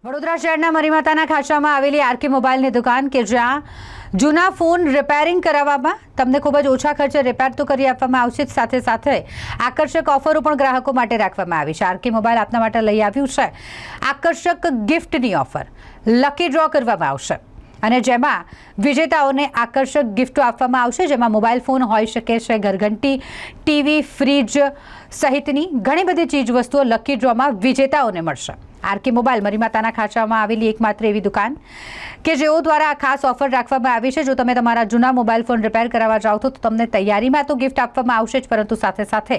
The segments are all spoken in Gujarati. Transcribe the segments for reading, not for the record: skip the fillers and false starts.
વડોદરા શહેરના મરીમાતાના ખાંચામાં આવેલી આરકે મોબાઈલની દુકાન કે જ્યાં જૂના ફોન રિપેરિંગ કરાવવામાં તમને ખૂબ જ ઓછા ખર્ચે રિપેર તો કરી આપવામાં આવશે જ સાથે સાથે આકર્ષક ઓફરો પણ ગ્રાહકો માટે રાખવામાં આવી છે। આરકે મોબાઈલ આપના માટે લઈ આવ્યું છે આકર્ષક ગિફ્ટની ઓફર। લકી ડ્રો કરવામાં આવશે અને જેમાં વિજેતાઓને આકર્ષક ગિફ્ટો આપવામાં આવશે, જેમાં મોબાઈલ ફોન હોઈ શકે છે, ઘરઘંટી, ટીવી, ફ્રીજ સહિતની ઘણી બધી ચીજ વસ્તુઓ લકી ડ્રોમાં વિજેતાઓને મળશે। આરકે મોબાઈલ મરીમાતાના ખાંચામાં આવેલી એકમાત્ર એવી દુકાન કે જેઓ દ્વારા આ ખાસ ઓફર રાખવામાં આવી છે। જો તમે તમારા જૂના મોબાઈલ ફોન રિપેર કરાવવા જાઓ તો તમને તૈયારીમાં તો ગિફ્ટ આપવામાં આવશે જ, પરંતુ સાથે સાથે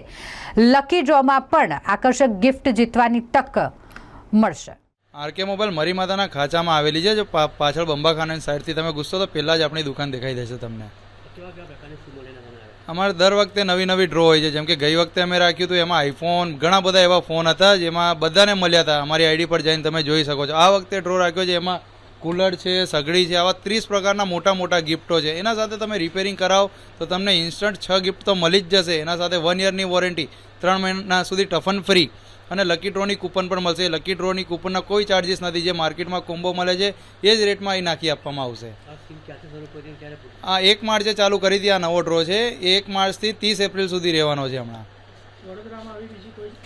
લકી ડ્રોમાં પણ આકર્ષક ગિફ્ટ જીતવાની તક મળશે। આરકે મોબાઈલ મરીમાતાના ખાંચામાં આવેલી છે। જો પાછળ બંબાખાના સાઈડથી તમે ઘૂસશો તો પહેલાં જ આપણી દુકાન દેખાઈ દેશે તમને। અમારે દર વખતે નવી નવી ડ્રો હોય છે, જેમ કે ગઈ વખતે અમે રાખ્યું હતું એમાં આઈફોન, ઘણા બધા એવા ફોન હતા જેમાં બધાને મળ્યા હતા। અમારી આઈડી પર જઈને તમે જોઈ શકો છો। આ વખતે ડ્રો રાખ્યો છે, એમાં કુલર છે, સગડી છે, આવા 30 પ્રકારના મોટા મોટા ગિફ્ટો છે। એના સાથે તમે રિપેરિંગ કરાવો તો તમને ઇન્સ્ટન્ટ 6 ગિફ્ટ તો મળી જ જશે। એના સાથે 1 યરની વોરંટી, 3 મહિના સુધી ટફન ફ્રી અને લકી ડ્રોની કૂપન પણ મળશે। લકી ડ્રોની કૂપનના કોઈ ચાર્જિસ નથી, જે માર્કેટમાં કોમ્બો મળે છે એ જ રેટમાં અહીં નાખી આપવામાં આવશે। આ 1 માર્ચે ચાલુ કરી હતી, આ નવો ડ્રો છે। 1 માર્ચથી 30 એપ્રિલ સુધી રહેવાનો છે। હમણાં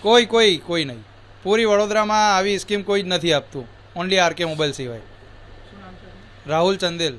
કોઈ નહીં, પૂરી વડોદરામાં આવી સ્કીમ કોઈ જ નથી આપતું, ઓનલી આરકે મોબાઈલ સિવાય। રાહુલ ચંદેલ।